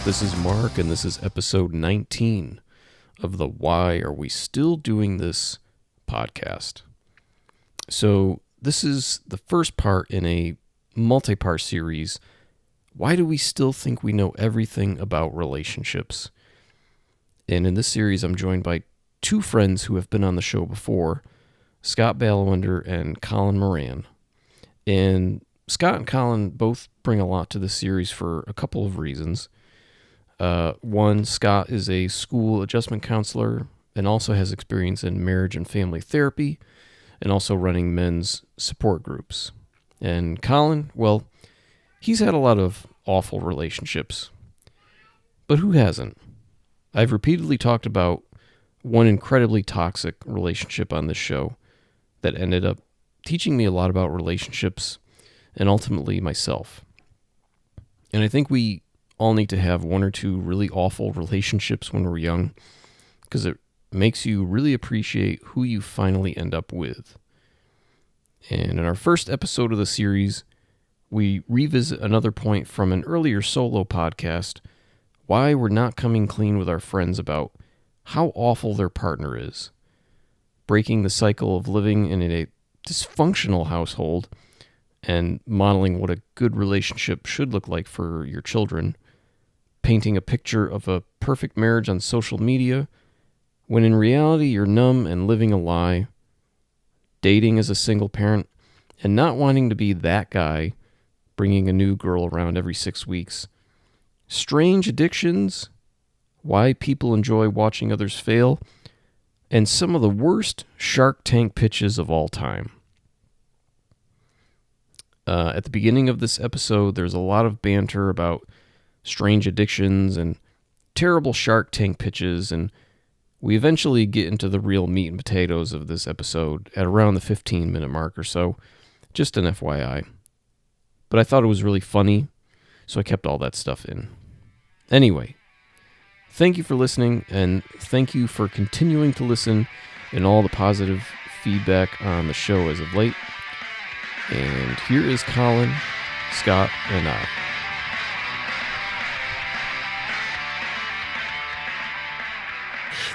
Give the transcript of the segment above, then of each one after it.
This is Mark, and this is episode 19 of the Why Are We Still Doing This podcast. So this is the first part in a multi-part series. Why do we still think we know everything about relationships? And in this series, I'm joined by two friends who have been on the show before, Scott Balawender and Colin Moran. And Scott and Colin both bring a lot to this series for a couple of reasons. One, Scott is a school adjustment counselor and also has experience in marriage and family therapy and also running men's support groups. And Colin, well, he's had a lot of awful relationships. But who hasn't? I've repeatedly talked about one incredibly toxic relationship on this show that ended up teaching me a lot about relationships and ultimately myself. And I think we all need to have one or two really awful relationships when we're young because it makes you really appreciate who you finally end up with. And in our first episode of the series, we revisit another point from an earlier solo podcast, why we're not coming clean with our friends about how awful their partner is, breaking the cycle of living in a dysfunctional household and modeling what a good relationship should look like for your children, painting a picture of a perfect marriage on social media, when in reality you're numb and living a lie, dating as a single parent, and not wanting to be that guy bringing a new girl around every 6 weeks, strange addictions, why people enjoy watching others fail, and some of the worst Shark Tank pitches of all time. At the beginning of this episode, there's a lot of banter about strange addictions and terrible Shark Tank pitches, and we eventually get into the real meat and potatoes of this episode at around the 15-minute mark or so, just an FYI. But I thought it was really funny, so I kept all that stuff in. Anyway, thank you for listening, and thank you for continuing to listen and all the positive feedback on the show as of late. And here is Colin, Scott, and I.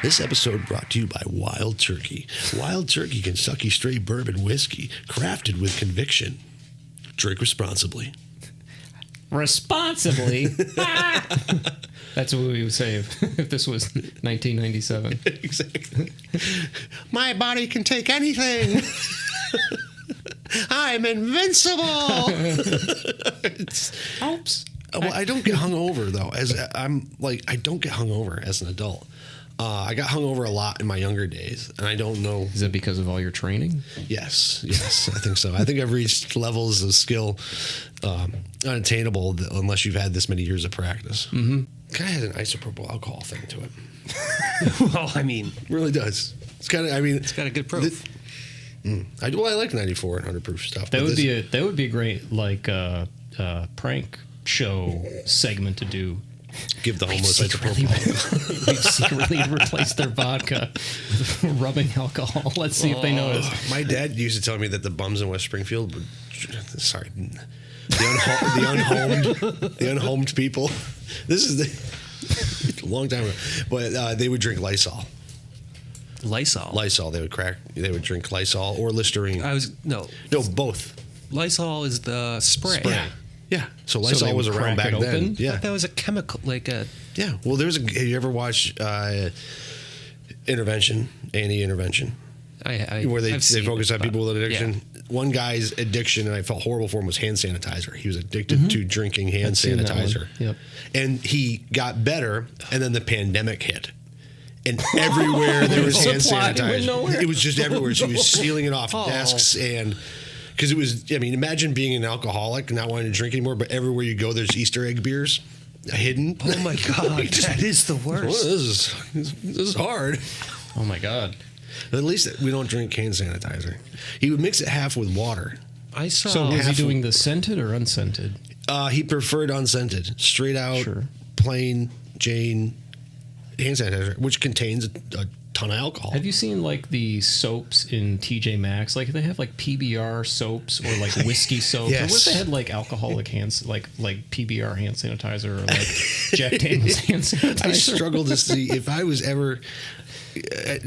This episode brought to you by Wild Turkey. Wild Turkey Kentucky Straight Bourbon Whiskey, crafted with conviction. Drink responsibly. Responsibly? That's what we would say if this was 1997. Exactly. My body can take anything. I'm invincible. Oops. Well, I don't get hungover though. I don't get hungover as an adult. I got hungover a lot in my younger days, and I don't know. Is it because of all your training? Yes, I think so. I think I've reached levels of skill unattainable unless you've had this many years of practice. Mm-hmm. Kind of has an isopropyl alcohol thing to it. Well, I mean, it really does. It's kind of. I mean, it's got a good proof. I like 94 and 100 proof stuff. That would be a great prank show segment to do. Give the homeless isopropyl. We've secretly replaced their vodka with rubbing alcohol. Let's see if they notice. My dad used to tell me that the bums in West Springfield would, the unhomed people. This is a long time ago, but they would drink Lysol. Lysol. They would drink Lysol or Listerine. No, both. Lysol is the spray. Yeah. So Lysol was around back then. Yeah. That was a chemical, Yeah. Well, have you ever watched Intervention, A&E Intervention? Where they focus on people with addiction. Yeah. One guy's addiction, and I felt horrible for him, was hand sanitizer. He was addicted to drinking hand sanitizer. Yep. And he got better, and then the pandemic hit. And everywhere there was hand sanitizer. It was just everywhere. So he was stealing it off desks and... Because it was, imagine being an alcoholic and not wanting to drink anymore, but everywhere you go, there's Easter egg beers hidden. Oh, my God. That is the worst. Well, this is hard. Oh, my God. At least we don't drink hand sanitizer. He would mix it half with water. So was he doing the scented or unscented? He preferred unscented. Straight out, plain Jane hand sanitizer, which contains a ton of alcohol. Have you seen like the soaps in TJ Maxx? Like they have like PBR soaps or like whiskey soap. Yes. Or what if they had like alcoholic like PBR hand sanitizer or like Jack Daniel's hand sanitizer? I struggle to see if I was ever.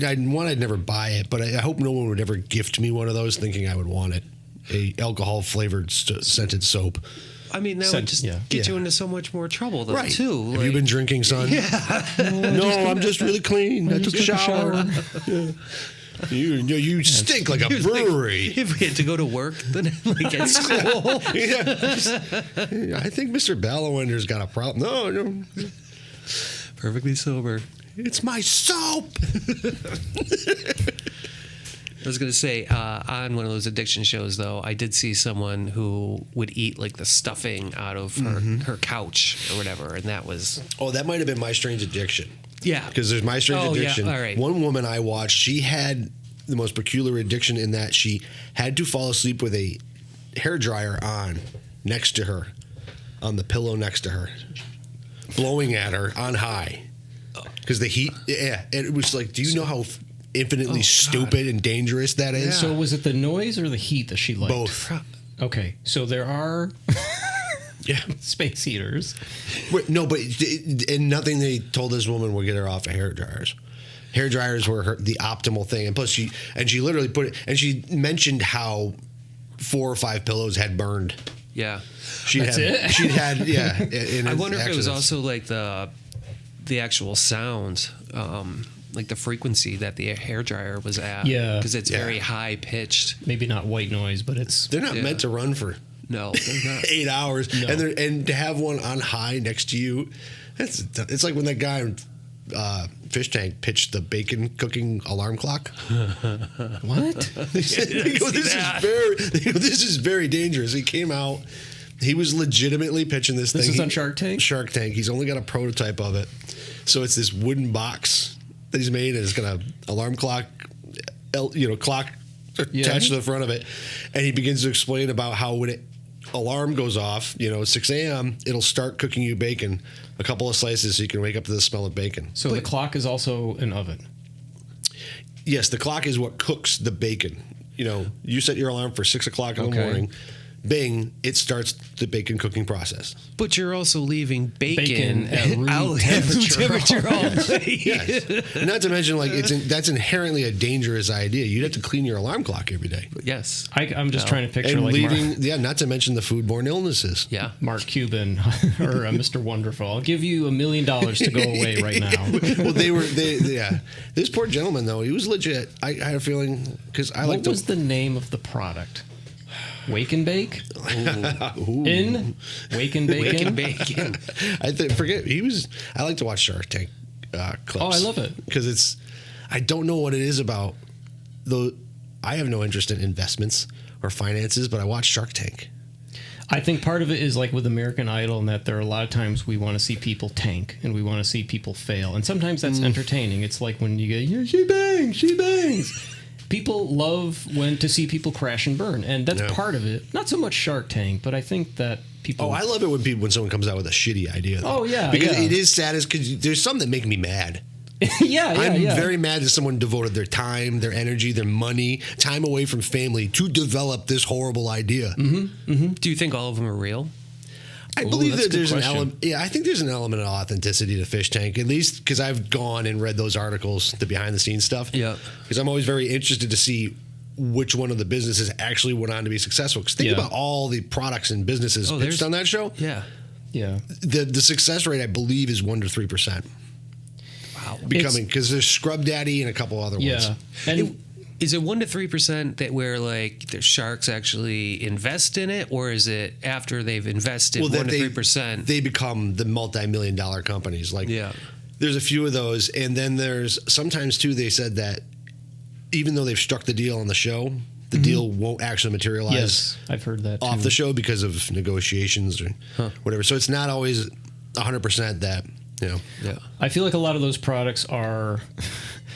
I'd never buy it, but I hope no one would ever gift me one of those thinking I would want it. A alcohol flavored scented soap. I mean, that would just get you into so much more trouble, though, too. Have you been drinking, son? Yeah. No, I'm just really clean. I took a shower. Yeah. You stink like a brewery. If we had to go to work, then like at school. I think Mr. Balawender's got a problem. No. Perfectly sober. It's my soap. I was going to say, on one of those addiction shows, though, I did see someone who would eat like the stuffing out of her couch or whatever, and that was... Oh, that might have been My Strange Addiction. Yeah. Because there's My Strange Addiction. Yeah. All right. One woman I watched, she had the most peculiar addiction in that she had to fall asleep with a hairdryer on next to her, on the pillow next to her, blowing at her on high. Because the heat, it was like, do you know how infinitely stupid and dangerous that is? Yeah. So was it the noise or the heat that she liked? Both. Okay, so there are space heaters. No, but and nothing they told this woman would get her off of hair dryers. Hair dryers were the optimal thing, and plus she literally put it, and she mentioned how 4 or 5 pillows had burned. Yeah, She'd had I wonder if it was also like the actual sound. Like the frequency that the hairdryer was at. Yeah. Because it's very high pitched. Maybe not white noise, but it's... They're not meant to run for they're not. 8 hours. No. And to have one on high next to you, it's like when that guy in Fish Tank pitched the bacon cooking alarm clock. What? This is very dangerous. He came out. He was legitimately pitching this thing. This is on Shark Tank? Shark Tank. He's only got a prototype of it. So it's this wooden box that he's made, and it's got an alarm clock, clock attached to the front of it. And he begins to explain about how when it alarm goes off, 6 a.m., it'll start cooking you bacon, a couple of slices so you can wake up to the smell of bacon. So the clock is also an oven? Yes, the clock is what cooks the bacon. You set your alarm for 6 o'clock in the morning. Bing, it starts the bacon cooking process. But you're also leaving bacon at room temperature all day. Yes. Not to mention, that's inherently a dangerous idea. You'd have to clean your alarm clock every day. Yes. I'm just trying to picture and not to mention the foodborne illnesses. Yeah. Mark Cuban or Mr. Wonderful. I'll give you $1 million to go away right now. Well, this poor gentleman, though, he was legit. I had a feeling, because What was the name of the product? Wake and Bake? Ooh. In Wake and Bacon? Wake and Bacon. I like to watch Shark Tank clips. Oh, I love it. Because I don't know what it is about, though I have no interest in investments or finances, but I watch Shark Tank. I think part of it is like with American Idol, and that there are a lot of times we want to see people tank and we want to see people fail. And sometimes that's entertaining. It's like when you get, she bangs. People love to see people crash and burn, and that's part of it. Not so much Shark Tank, but I think that people... Oh, I love it when someone comes out with a shitty idea, though. Oh, yeah. Because it is sad, because there's some that make me mad. I'm very mad that someone devoted their time, their energy, their money, time away from family to develop this horrible idea. Mm-hmm. Mm-hmm. Do you think all of them are real? I believe that there's an element. Yeah, I think there's an element of authenticity to Fish Tank, at least because I've gone and read those articles, the behind the scenes stuff. Yeah. Because I'm always very interested to see which one of the businesses actually went on to be successful. Because think about all the products and businesses pitched on that show. Yeah. Yeah. The success rate, I believe, is 1 to 3%. Wow. Because there's Scrub Daddy and a couple other ones. Yeah. And is it 1 to 3% that where like the sharks actually invest in it, or is it after they've invested 1 to 3%? They become the multi-million-dollar companies. There's a few of those, and then there's sometimes too. They said that even though they've struck the deal on the show, the deal won't actually materialize. Yes, I've heard that off the show because of negotiations or whatever. So it's not always 100% that Yeah. I feel like a lot of those products are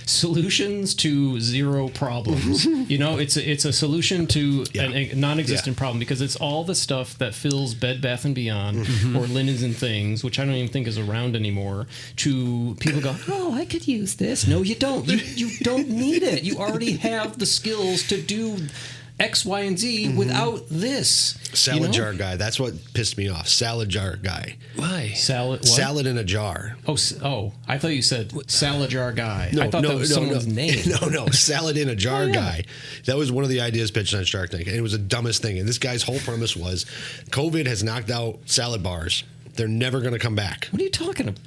solutions to zero problems. It's a solution to a non-existent problem, because it's all the stuff that fills Bed Bath & Beyond or Linens and Things, which I don't even think is around anymore, to people go, oh, I could use this. No, you don't. You don't need it. You already have the skills to do X, Y, and Z without this. Salad jar guy. That's what pissed me off. Salad jar guy. Why? Salad what? Salad in a jar. Oh, I thought you said salad jar guy. I thought that was someone's name. No. Salad in a jar guy. That was one of the ideas pitched on Shark Tank. And it was the dumbest thing. And this guy's whole premise was COVID has knocked out salad bars. They're never going to come back. What are you talking about?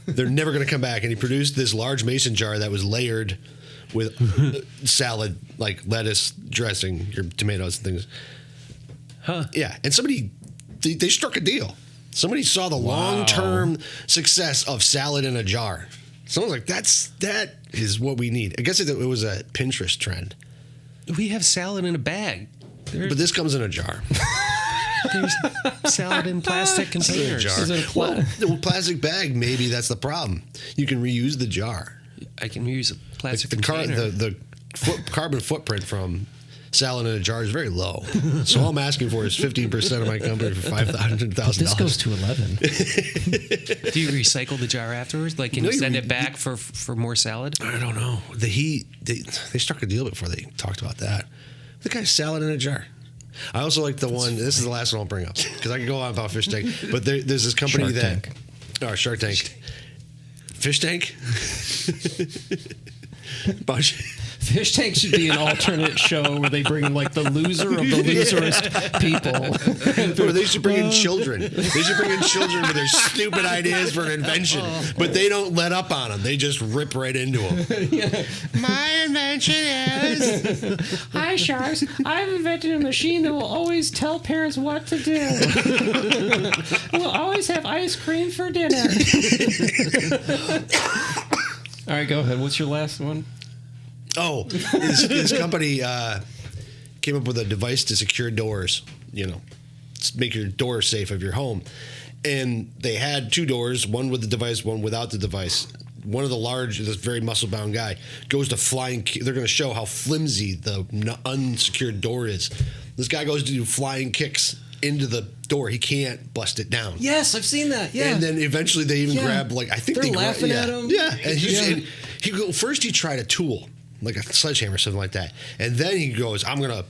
They're never going to come back. And he produced this large mason jar that was layered with salad, like lettuce, dressing, your tomatoes and things. Huh. Yeah. And somebody, they struck a deal. Somebody saw the long-term success of salad in a jar. Someone's like, that is what we need. I guess it was a Pinterest trend. We have salad in a bag. But this comes in a jar. There's salad in plastic containers. Well, the plastic bag, maybe that's the problem. You can reuse the jar. I can use a plastic container. The carbon footprint from salad in a jar is very low. So all I'm asking for is 15% of my company for $5,000. This goes to 11. Do you recycle the jar afterwards? Like, can you send it back for more salad? I don't know. They struck a deal before they talked about that. The guy's salad in a jar. I also like the one. This is the last one I'll bring up because I can go on about Fish Tank. But there's this company Shark Tank. Fish Tank? Fish Tank should be an alternate show where they bring in like the loser of the loserest people. Or they should bring in children. They should bring in children with their stupid ideas for an invention. But they don't let up on them. They just rip right into them. My invention is... Hi, Sharks. I've invented a machine that will always tell parents what to do. We'll always have ice cream for dinner. All right, go ahead. What's your last one? Oh, his company came up with a device to secure doors, make your door safe of your home. And they had two doors, one with the device, one without the device. One of the this very muscle-bound guy, goes to flying. They're going to show how flimsy the unsecured door is. This guy goes to do flying kicks into the door. He can't bust it down. Yes, I've seen that. Yeah. And then eventually they even grab, I think they're laughing at him. Yeah. And first he tried a tool, like a sledgehammer or something like that. And then he goes, I'm going to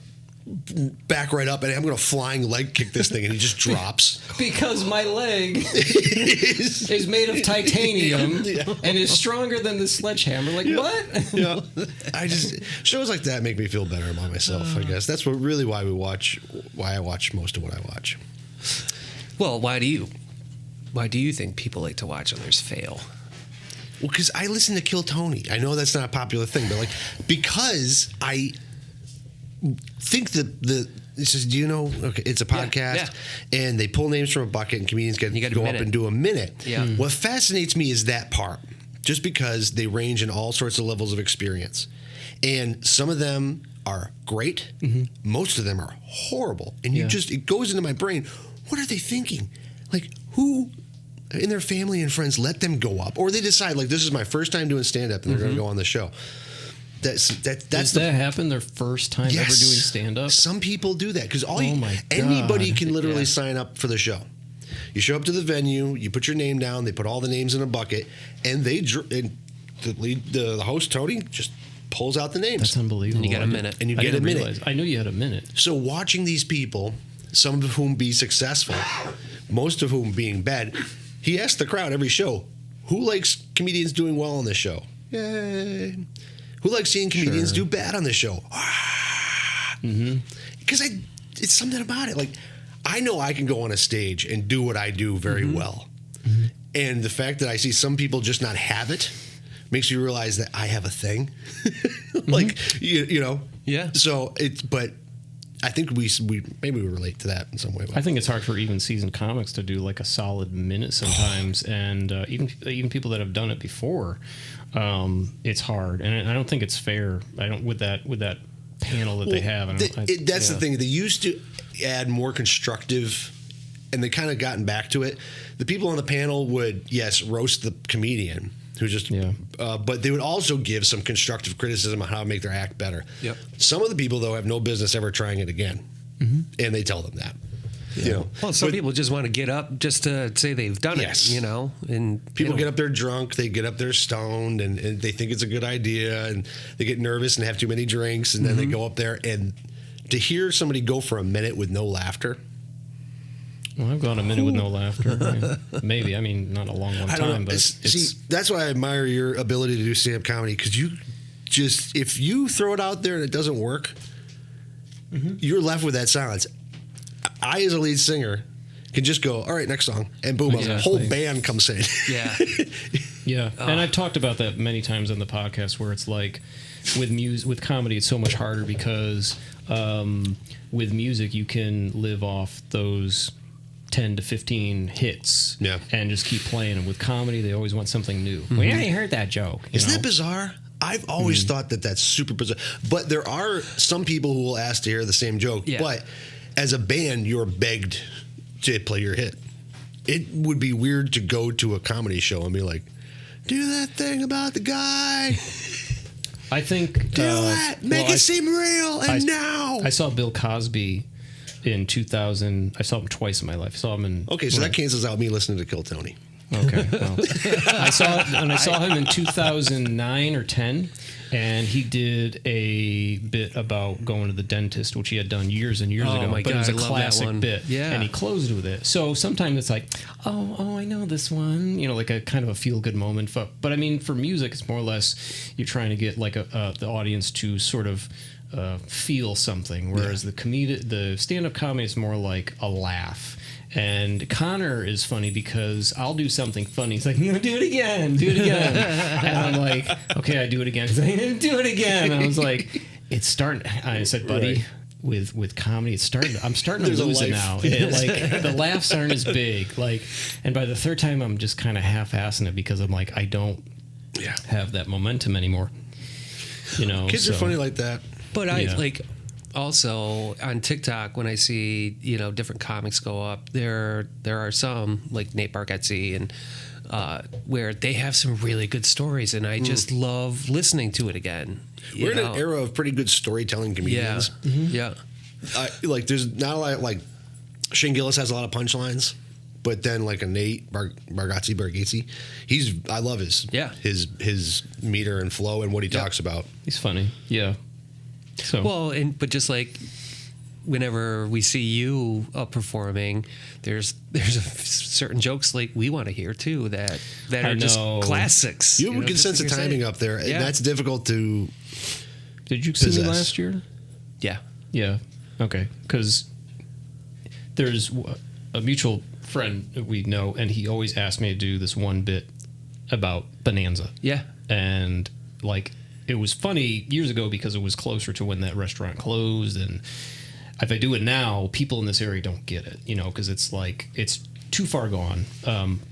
back right up and I'm going to flying leg kick this thing. And he just drops. Because my leg is made of titanium and is stronger than the sledgehammer. Like, what? Yeah. Shows like that make me feel better about myself, I guess. That's why I watch most of what I watch. Well, why do you think people like to watch others fail? Well, because I listen to Kill Tony. I know that's not a popular thing, but because I think that it says, do you know? Okay, it's a podcast, and they pull names from a bucket, and comedians get to go up and do a minute. Yeah. What fascinates me is that part, just because they range in all sorts of levels of experience, and some of them are great, most of them are horrible, and it goes into my brain. What are they thinking? Like, who in their family and friends let them go up, or they decide this is my first time doing stand-up, and they're going to go on the show. Does that happen their first time ever doing stand-up? Some people do that because anybody can literally sign up for the show. You show up to the venue, you put your name down, they put all the names in a bucket, and the host Tony just pulls out the names. That's unbelievable. And you get a minute. And you get a minute. I knew you had a minute. So watching these people, some of whom be successful, most of whom being bad, he asks the crowd every show, who likes comedians doing well on this show? Yay. Who likes seeing comedians do bad on the show? Because it's something about it. I know I can go on a stage and do what I do very well. And the fact that I see some people just not have it makes you realize that I have a thing. Yeah. So but I think we maybe we relate to that in some way. I think it's hard for even seasoned comics to do a solid minute sometimes, and even people that have done it before, it's hard, and I don't think it's fair. With that panel that they have. That's the thing. They used to add more constructive and they kind of gotten back to it. The people on the panel would, yes, roast the comedian who just, but they would also give some constructive criticism on how to make their act better. Yep. Some of the people, though, have no business ever trying it again, and they tell them that. Yeah. You know, well, some people just want to get up just to say they've done it, you know. And people get up there drunk, they get up there stoned, and they think it's a good idea, and they get nervous and have too many drinks, and then they go up there, and to hear somebody go for a minute with no laughter. Well, I've gone a minute with no laughter. Maybe. I mean, not a long time, but see, that's why I admire your ability to do stand-up comedy, because you just, if you throw it out there and it doesn't work, you're left with that silence. I, as a lead singer, can just go, all right, next song, and boom, a whole band comes in. Yeah. Yeah. And I've talked about that many times on the podcast, where it's like with comedy, it's so much harder because with music, you can live off those 10 to 15 hits and just keep playing them. With comedy, they always want something new. We already heard that joke. Isn't that bizarre? I've always thought that that's super bizarre. But there are some people who will ask to hear the same joke. Yeah. But as a band, you're begged to play your hit. It would be weird to go to a comedy show and be like, do that thing about the guy. I think... do it. Make it seem real. And now. I saw Bill Cosby in 2000. I saw him twice in my life. I saw him in... Okay, so that cancels out me listening to Kill Tony. Okay, well, I saw him in 2009 or 10, and he did a bit about going to the dentist, which he had done years and years ago. My God, it was a I love classic that one. bit, and he closed with it. So sometimes it's like, oh, I know this one, you know, like a kind of a feel good moment. But I mean, for music, it's more or less you're trying to get like the audience to sort of feel something, whereas the stand-up comedy is more like a laugh. And Connor is funny because I'll do something funny. He's like, do it again. And I'm like, okay, I do it again. He's like, do it again. And I was like, it's starting. I said, buddy, with comedy, it's starting. I'm starting to lose it now. Like the laughs aren't as big. Like, and by the third time, I'm just kind of half-assing it because I'm like, I don't have that momentum anymore. You know, kids are funny like that. But I like. Also on TikTok, when I see different comics go up, there are some like Nate Bargatze and where they have some really good stories, and I just love listening to it again. We're in an era of pretty good storytelling comedians. Yeah, like there's not a lot. Like Shane Gillis has a lot of punchlines, but then like a Nate Bargatze, I love his meter and flow and what he talks about. He's funny. Yeah. So. Well, but just like whenever we see you performing, there's certain jokes like we want to hear too that are just classics. You have a good sense of timing up there, and that's difficult to. Did you see me last year? Yeah. Yeah. Okay. Because there's a mutual friend that we know, and he always asked me to do this one bit about Bonanza. Yeah. And like. It was funny years ago because it was closer to when that restaurant closed, and if I do it now, people in this area don't get it, because it's like it's too far gone.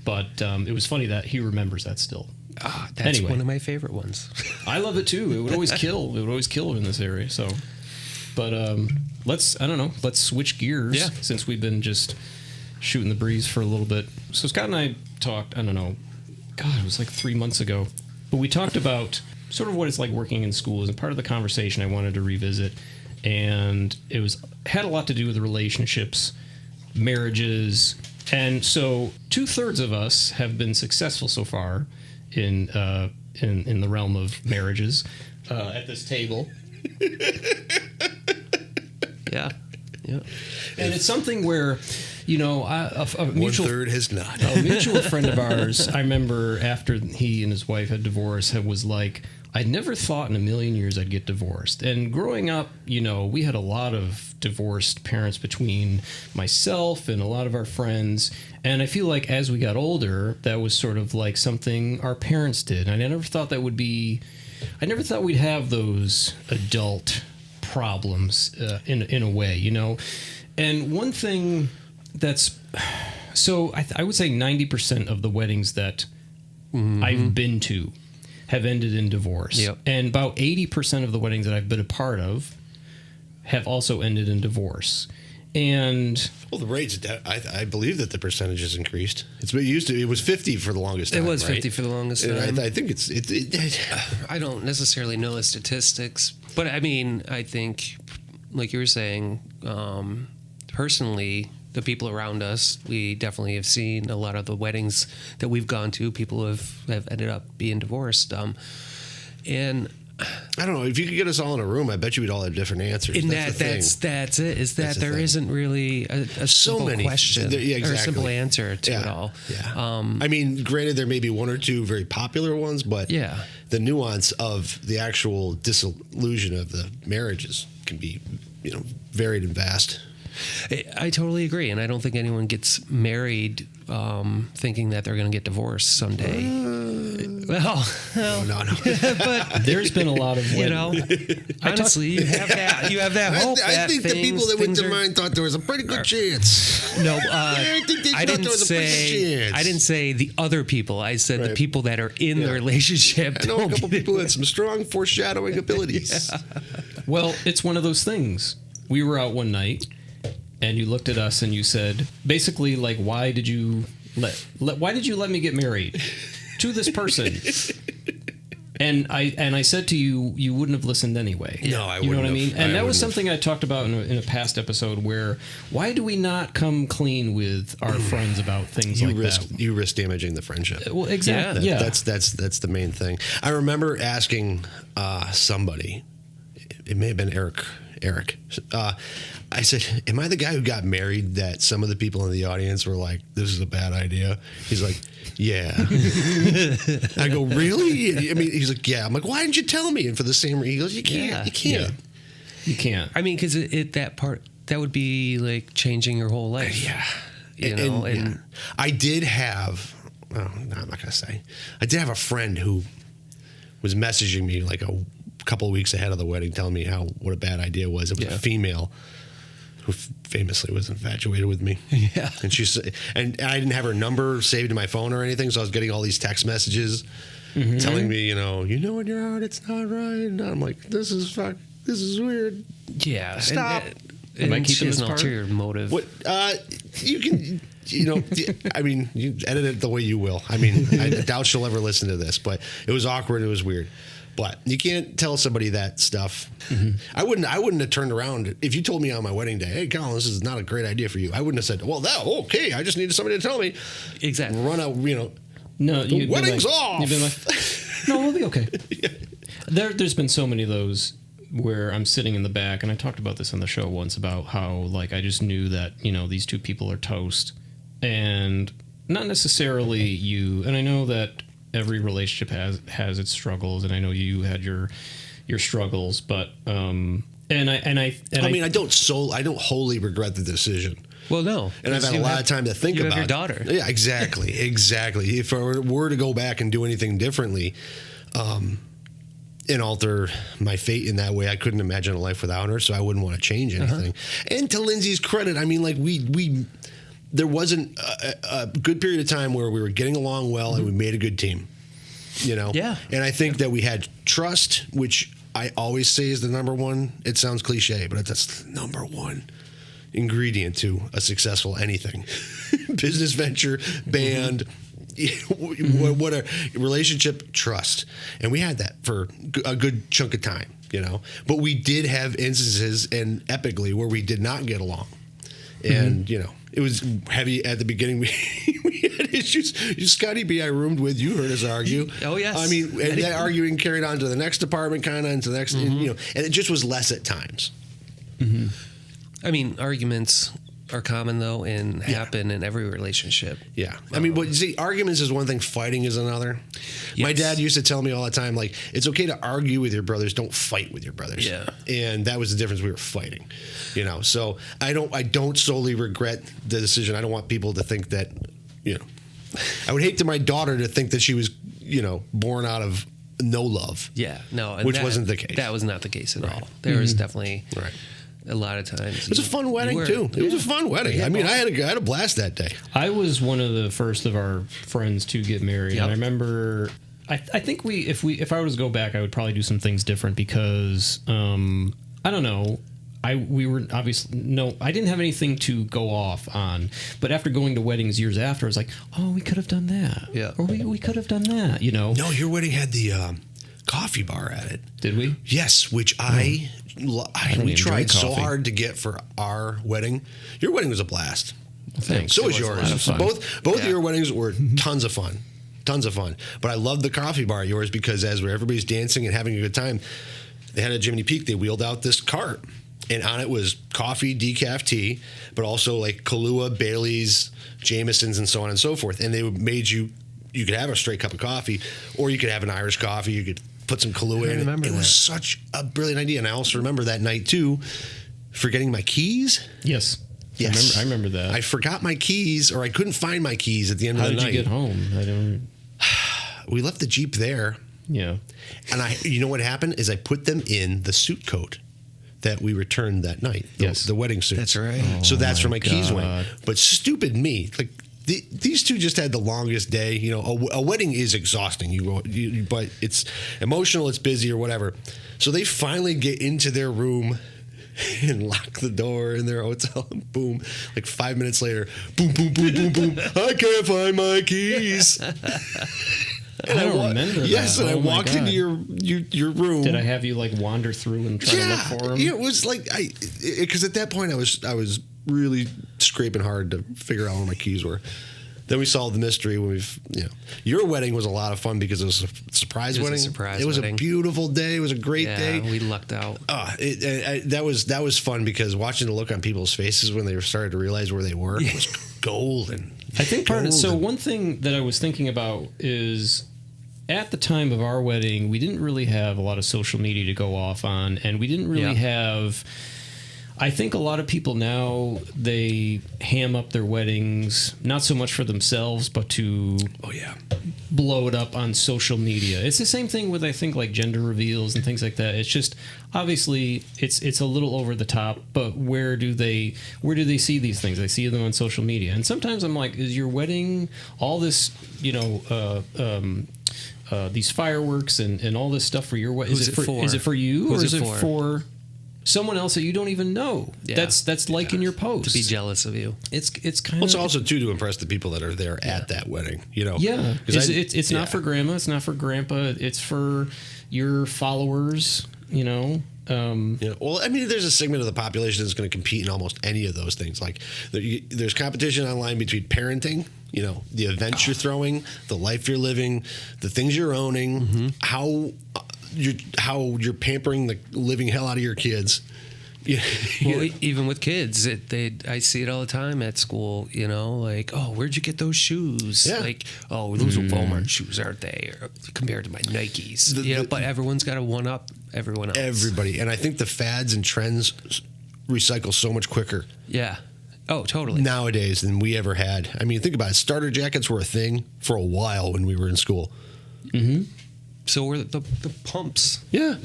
But it was funny that he remembers that still. That's one of my favorite ones. I love it too. It would always kill. It would always kill in this area. So, but let's switch gears since we've been just shooting the breeze for a little bit. So Scott and I talked. I don't know. God, it was like 3 months ago, but we talked about. Sort of what it's like working in schools, and part of the conversation I wanted to revisit, and it had a lot to do with relationships, marriages, and so 2/3 of us have been successful so far in the realm of marriages at this table. Yeah. And it's something where. A mutual 1/3 has not. A mutual friend of ours, I remember after he and his wife had divorced, was like, I'd never thought in a million years I'd get divorced. And growing up, we had a lot of divorced parents between myself and a lot of our friends. And I feel like as we got older, that was sort of like something our parents did. And I never thought I never thought we'd have those adult problems in a way, And one thing that's so I would say 90% of the weddings that I've been to have ended in divorce. Yep. And about 80% of the weddings that I've been a part of have also ended in divorce. And well, the rates, I believe that the percentage has increased. It was 50 for the longest time. It was right? 50 for the longest time. I think I don't necessarily know the statistics, but I mean, I think, like you were saying, personally, the people around us, we definitely have seen a lot of the weddings that we've gone to. People have ended up being divorced, and I don't know if you could get us all in a room. I bet you we'd all have different answers. And that's it. Is that there isn't really a simple question or a simple answer to it all. Yeah. I mean, granted, there may be one or two very popular ones, but the nuance of the actual dissolution of the marriages can be, varied and vast. I totally agree, and I don't think anyone gets married thinking that they're going to get divorced someday. No. But there's been a lot of honestly, you have that hope. I think the people that went to mine thought there was a pretty good chance. No, I think they thought there was a pretty good chance. I didn't say the other people. I said the people that are in the relationship. I know a couple people with some strong foreshadowing abilities. Well, it's one of those things. We were out one night, and you looked at us and you said, basically, like, why did you let me get married to this person? And I said to you, you wouldn't have listened anyway. No, I wouldn't. You know what I mean? And that was have. something I talked about in a past episode. Where why do we not come clean with our friends about things like that? You risk damaging the friendship. Well, exactly. Yeah. That's the main thing. I remember asking somebody. It may have been Eric. I said, am I the guy who got married that some of the people in the audience were like, this is a bad idea? He's like, yeah. I go, really? I mean, he's like, yeah. I'm like, why didn't you tell me? And for the same reason, he goes, you can't. You can't. I mean, because that would be like changing your whole life. Yeah. And I did have, no, I'm not going to say. I did have a friend who was messaging me like a couple of weeks ahead of the wedding telling me what a bad idea it was. It was a female who famously was infatuated with me. Yeah. And and I didn't have her number saved in my phone or anything, so I was getting all these text messages telling me, in your heart it's not right. And I'm like, this is weird. Yeah. Stop. Am I keeping this an part? ulterior motive? What you can I mean, you edit it the way you will. I mean, I doubt she'll ever listen to this, but it was awkward, it was weird. But you can't tell somebody that stuff. Mm-hmm. I wouldn't have turned around if you told me on my wedding day, "Hey, Colin, this is not a great idea for you." I wouldn't have said, "Well, okay. I just needed somebody to tell me." Exactly. Run out. No, the wedding's off. You've been like, no, we'll be okay. Yeah. There's been so many of those where I'm sitting in the back, and I talked about this on the show once about how like I just knew that these two people are toast, and not necessarily you. And I know that every relationship has its struggles, and I know you had your struggles, but I don't wholly regret the decision. Well, no, and I've had a lot of time to think about. You have your daughter. Yeah, exactly. If I were to go back and do anything differently, and alter my fate in that way, I couldn't imagine a life without her. So I wouldn't want to change anything. And to Lindsay's credit, I mean, like there wasn't a good period of time where we were getting along well and we made a good team, Yeah. And I think that we had trust, which I always say is the number one. It sounds cliche, but that's the number one ingredient to a successful anything. Business venture, band, what a relationship, trust. And we had that for a good chunk of time, But we did have instances, and epically, where we did not get along. And, it was heavy at the beginning. We had issues. Scotty B, I roomed with. You heard us argue. Oh, yes. I mean, and that arguing carried on to the next department, kind of, and to the next, and it just was less at times. Mm-hmm. I mean, arguments are common, though, and happen in every relationship. Yeah. I mean, but see, arguments is one thing, fighting is another. Yes. My dad used to tell me all the time, like, it's okay to argue with your brothers, don't fight with your brothers. Yeah. And that was the difference. We were fighting, So I don't solely regret the decision. I don't want people to think that, I would hate to my daughter to think that she was, born out of no love. Yeah. No. Which wasn't the case. That was not the case at all. There was definitely... Right. A lot of times. It was a fun wedding, too. It was a fun wedding. I mean, I had a blast that day. I was one of the first of our friends to get married. Yep. And I remember, I think if I was to go back, I would probably do some things different because, I don't know. we were obviously I didn't have anything to go off on, but after going to weddings years after, I was like, oh, we could have done that, or we could have done that, No, your wedding had the coffee bar at it. Did we? Yes, which we tried so hard to get for our wedding. Your wedding was a blast. Thanks. So was yours. So both of your weddings were tons of fun. But I loved the coffee bar at yours because as everybody's dancing and having a good time, they had at Jiminy Peak, they wheeled out this cart. And on it was coffee, decaf tea, but also like Kahlua, Bailey's, Jameson's, and so on and so forth. And they made you could have a straight cup of coffee, or you could have an Irish coffee. You could put some Kahlua in it. It was such a brilliant idea. And I also remember that night, too, forgetting my keys. Yes. I remember that. I forgot my keys, or I couldn't find my keys at the end of the night. How did you get home? We left the Jeep there. Yeah. And you know what happened is I put them in the suit coat that we returned that night. The wedding suit. That's right. So that's where my keys went. But stupid me, like these two just had the longest day. A wedding is exhausting. But it's emotional, it's busy or whatever. So they finally get into their room and lock the door in their hotel, and boom, like 5 minutes later, boom, boom, boom, boom, boom, I can't find my keys. I don't remember that. Yes, and I walked into your room. Did I have you like wander through and try to look for them? Yeah, it was like because at that point I was really scraping hard to figure out where my keys were. Then we solved the mystery. Your wedding was a lot of fun because it was a surprise wedding. It was a beautiful day. It was a great day. We lucked out. That was fun because watching the look on people's faces when they started to realize where they were was golden. I think one thing that I was thinking about is at the time of our wedding, we didn't really have a lot of social media to go off on, and we didn't really have. I think a lot of people now, they ham up their weddings, not so much for themselves, but to blow it up on social media. It's the same thing with, I think, like gender reveals and things like that. It's just, obviously, it's a little over the top, but where do they see these things? They see them on social media. And sometimes I'm like, is your wedding all this, these fireworks and all this stuff for your wedding? Is it for you, or is it for someone else that you don't even know? Yeah. That's liking your post. To be jealous of you. It's kind of. It's also too to impress the people that are there at that wedding. Yeah, it's not for grandma. It's not for grandpa. It's for your followers. Well, I mean, there's a segment of the population that's going to compete in almost any of those things. Like there's competition online between parenting, the events you're throwing, the life you're living, the things you're owning, how you're pampering the living hell out of your kids. Well, even with kids, I see it all the time at school. Like, oh, where'd you get those shoes? Yeah. Like, oh, those are Walmart shoes, aren't they? Or, compared to my Nikes. But everyone's got to one up everyone else. Everybody, and I think the fads and trends recycle so much quicker. Yeah. Oh, totally. Nowadays than we ever had. I mean, think about it. Starter jackets were a thing for a while when we were in school. Mm-hmm. So were the pumps. Yeah.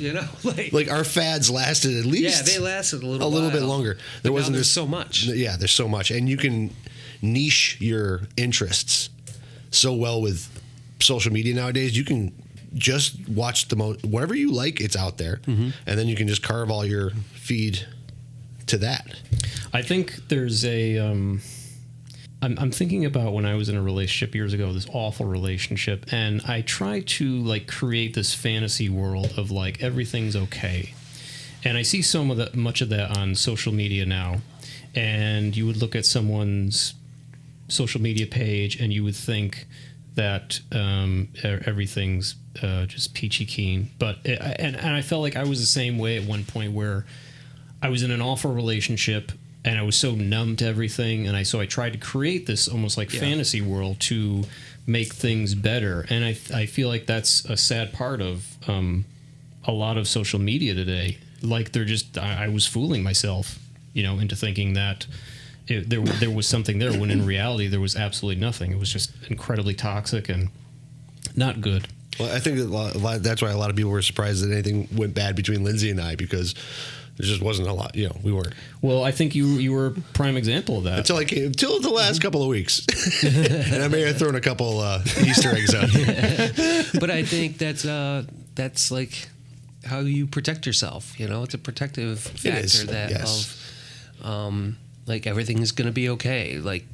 Like our fads lasted at least. Yeah, they lasted a little bit longer. There's so much. Yeah, there's so much. And you can niche your interests so well with social media nowadays. You can just watch whatever you like, it's out there. Mm-hmm. And then you can just carve all your feed to that. I think there's I'm thinking about when I was in a relationship years ago, this awful relationship, and I tried to create this fantasy world of everything's okay. And I see much of that on social media now. And you would look at someone's social media page and you would think that everything's just peachy keen. But and I felt like I was the same way at one point where I was in an awful relationship and I was so numb to everything, and so I tried to create this almost fantasy world to make things better. And I feel like that's a sad part of a lot of social media today. I was fooling myself, into thinking that there was something there, when in reality there was absolutely nothing. It was just incredibly toxic and not good. Well, I think that's why a lot of people were surprised that anything went bad between Lindsay and I, because there just wasn't a lot, we weren't. Well, I think you were a prime example of that. Until the last couple of weeks. And I may have thrown a couple Easter eggs out. But I think that's how you protect yourself. You know, it's a protective factor of like everything is going to be okay. Like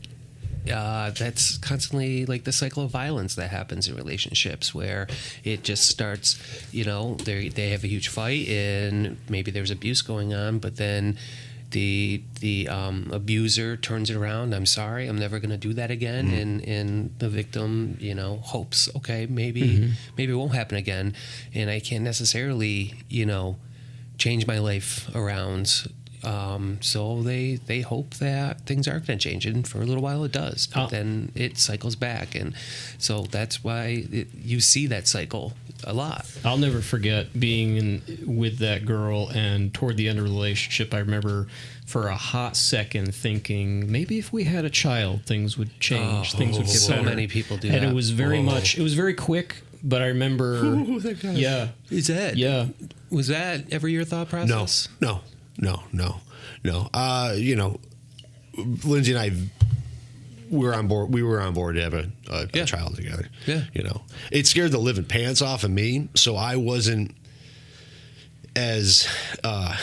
that's constantly like the cycle of violence that happens in relationships where it just starts, you know, they have a huge fight and maybe there's abuse going on, but then the abuser turns it around. I'm sorry, I'm never going to do that again. And the victim, you know, hopes, okay, maybe it won't happen again. And I can't necessarily, you know, change my life around. So they hope that things are going to change, and for a little while it does, but then it cycles back, and so that's why you see that cycle a lot. I'll never forget being with that girl, and toward the end of the relationship, I remember for a hot second thinking maybe if we had a child, things would change, things would get so better. many people do and that. it was very much, it was very quick, but I remember, Is that? Yeah. Was that ever your thought process? No. You know, Lindsay and I we were on board to have a child together. Yeah. You know, it scared the living pants off of me, so I wasn't as I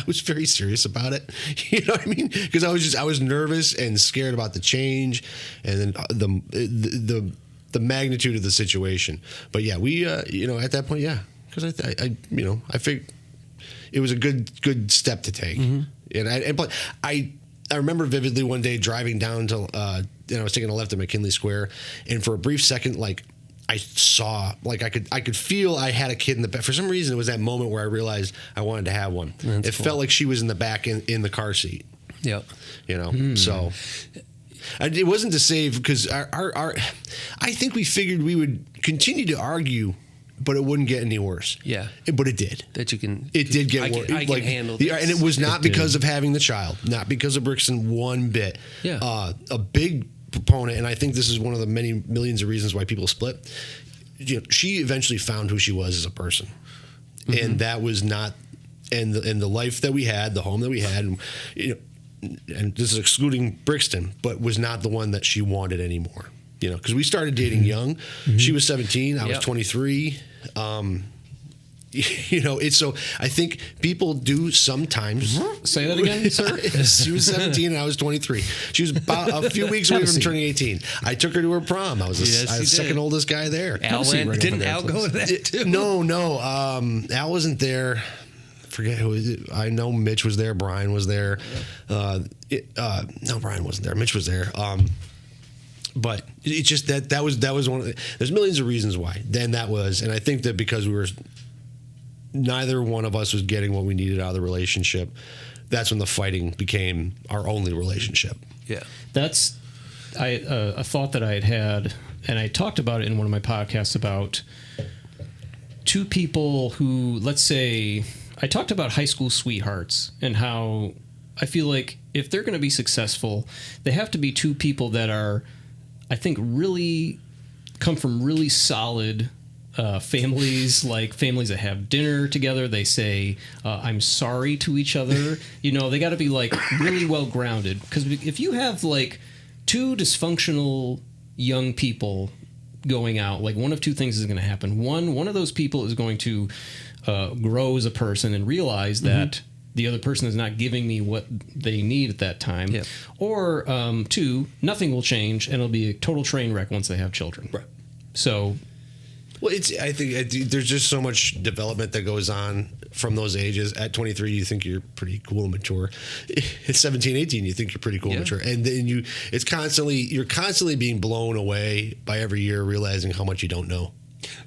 was very serious about it. You know what I mean? Because I was nervous and scared about the change, and then the magnitude of the situation. But yeah, we you know, at that point, yeah, because I you know, I figured it was a good step to take. And I remember vividly one day driving down to and I was taking a left at McKinley Square, and for a brief second, like I saw, like I could feel I had a kid in the back. For some reason, it was that moment where I realized I wanted to have one. It felt like she was in the back in the car seat. Yep. You know, so it wasn't to save, because our I think we figured we would continue to argue, but it wouldn't get any worse. Yeah. But it did. That you can. It did get worse. I can handle this. And it was not because of having the child, not because of Brixton one bit. Yeah. A big proponent, and I think this is one of the many millions of reasons why people split. You know, she eventually found who she was as a person, and that was not, and the life that we had, the home that we had, and, you know, and this is excluding Brixton, but was not the one that she wanted anymore. You know, because we started dating young. She was 17, I was 23. You know, it's so. I think people do sometimes. Say that again, sir. She was 17 and I was 23. She was about a few weeks away from turning 18. I took her to her prom. I was the second oldest guy there. Al went. Didn't Al go to that too? No. Al wasn't there. Forget who is it. I know Mitch was there. Brian was there. No, Brian wasn't there. Mitch was there. But it's just that was one of the, there's millions of reasons why. Then that was, and I think that because neither one of us was getting what we needed out of the relationship, that's when the fighting became our only relationship. Yeah. That's a thought that I had, and I talked about it in one of my podcasts about two people who, let's say, I talked about high school sweethearts and how I feel like if they're going to be successful, they have to be two people that are, I think, really come from really solid families, like families that have dinner together. They say, I'm sorry to each other. You know, they got to be like really well grounded. Because if you have like two dysfunctional young people going out, like one of two things is going to happen. One of those people is going to grow as a person and realize that the other person is not giving me what they need at that time. Yep. Or two, nothing will change and it'll be a total train wreck once they have children. Right. So, well, I think there's just so much development that goes on from those ages. At 23, you think you're pretty cool and mature. At 17, 18, you think you're pretty cool and mature. And then you're constantly being blown away by every year realizing how much you don't know.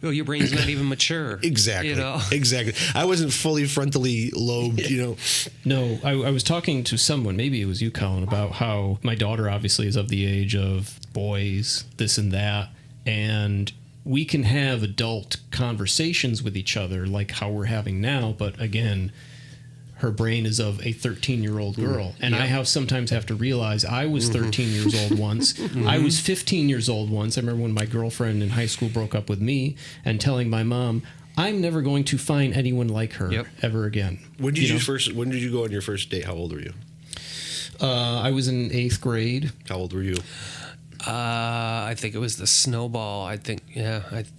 Well, your brain's not even mature. Exactly. You know? Exactly. I wasn't fully frontally lobed, you know. No, I was talking to someone, maybe it was you, Colin, about how my daughter obviously is of the age of boys, this and that, and we can have adult conversations with each other like how we're having now, but again, her brain is of a 13-year-old girl. And I sometimes have to realize I was 13 years old once. I was 15 years old once. I remember when my girlfriend in high school broke up with me and telling my mom, I'm never going to find anyone like her ever again. When did you go on your first date? How old were you? I was in 8th grade. How old were you? I think it was the snowball. I think,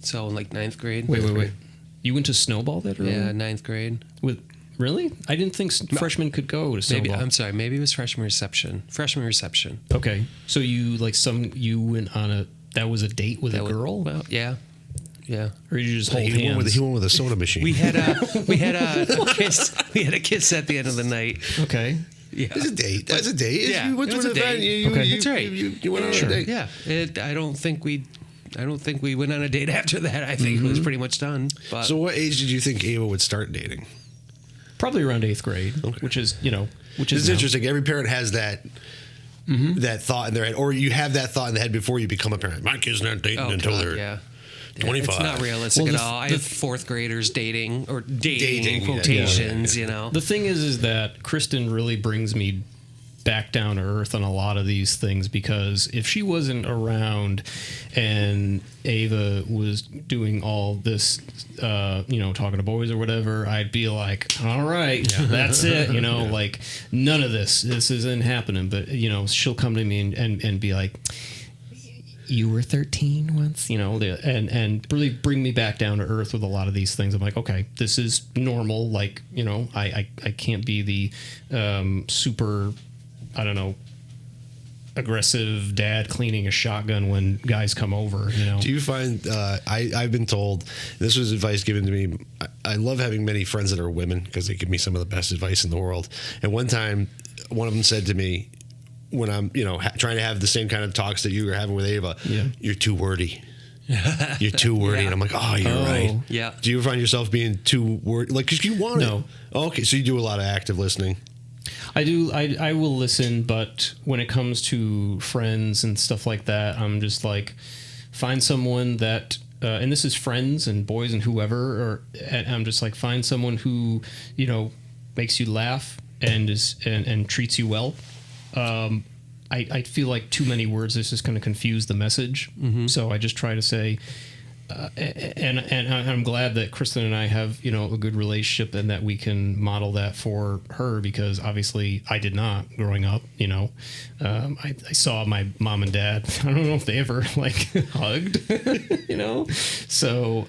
so in like 9th grade. Wait. You went to Snowball that early? Yeah, 9th grade. Really? I didn't think freshmen could go to Snowball. I'm sorry. Maybe it was freshman reception. Okay, so you went on that was a date with a girl? Well, yeah. Or you just hold hands? He went with a soda machine. We had a kiss. We had a kiss at the end of the night. Okay. Yeah. It's a date. That's a date. Yeah, You went to it was an a event. date. Okay. That's right. You went on a date. Yeah. I don't think we went on a date after that. I think it was pretty much done. But So what age did you think Ava would start dating? Probably around 8th grade, which is It's interesting. Every parent has that thought in their head, or you have that thought in the head before you become a parent. My kid's not dating until they're 25. It's not realistic at all. I have 4th graders dating quotations. The thing is that Kristen really brings me back down to earth on a lot of these things, because if she wasn't around and Ava was doing all this, talking to boys or whatever, I'd be like, all right, that's it. Like none of this isn't happening. But, she'll come to me and be like, you were 13 once, and really bring me back down to earth with a lot of these things. I'm like, okay, this is normal. Like, I can't be the super, I don't know, aggressive dad cleaning a shotgun when guys come over, Do you find, I've been told, this was advice given to me, I love having many friends that are women because they give me some of the best advice in the world. And one time, one of them said to me, when I'm, trying to have the same kind of talks that you were having with Ava, you're too wordy. You're too wordy. And I'm like, oh, you're right. Yeah. Do you find yourself being too wordy? Like, because you want No. it. Oh, okay, so you do a lot of active listening. I do. I will listen, but when it comes to friends and stuff like that, I'm just like, find someone that, and this is friends and boys and whoever, and I'm just like, find someone who, makes you laugh and and treats you well. I feel like too many words is just going to confuse the message. So I just try to say, and I'm glad that Kristen and I have, a good relationship and that we can model that for her, because obviously I did not growing up, I saw my mom and dad. I don't know if they ever hugged, so,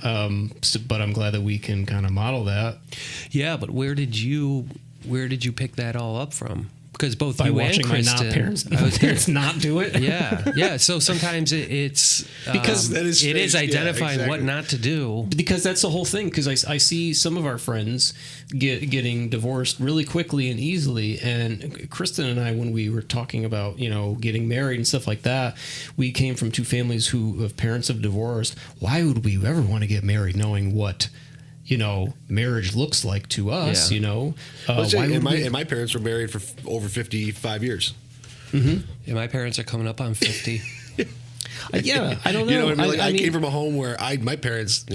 but I'm glad that we can kind of model that. Yeah. But where did you pick that all up from? Because both By you watching and Kristen, my parents not do it. Yeah. So sometimes it's Because that is it is strange. identifying Yeah, exactly. what not to do. Because that's the whole thing. Because I see some of our friends getting divorced really quickly and easily. And Kristen and I, when we were talking about, getting married and stuff like that, we came from two families who have parents of divorced. Why would we ever want to get married knowing what, marriage looks like to us, and my parents were married for over 55 years. And my parents are coming up on 50. Yeah, I don't know. I came from a home where my parents,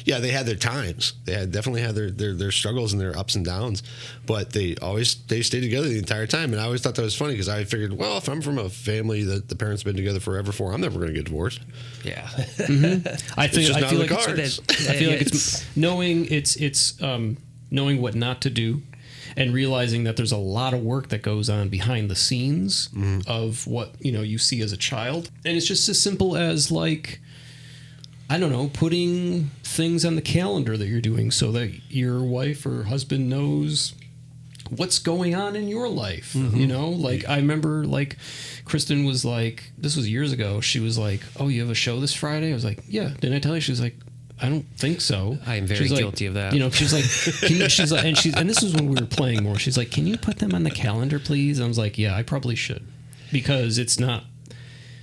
they had their times. They definitely had their struggles and their ups and downs, but they stayed together the entire time. And I always thought that was funny, because I figured, well, if I'm from a family that the parents have been together forever for, I'm never going to get divorced. Yeah. I feel like it's knowing what not to do, and realizing that there's a lot of work that goes on behind the scenes of what you see as a child, and it's just as simple as I don't know, putting things on the calendar that you're doing so that your wife or husband knows what's going on in your life. I remember Kristen was like, this was years ago, she was like, oh, you have a show this Friday? I was like, yeah. Didn't I tell you? She was like, I don't think so. I am very guilty of that. She's like, and this was when we were playing more. She's like, can you put them on the calendar, please? And I was like, yeah, I probably should, because it's not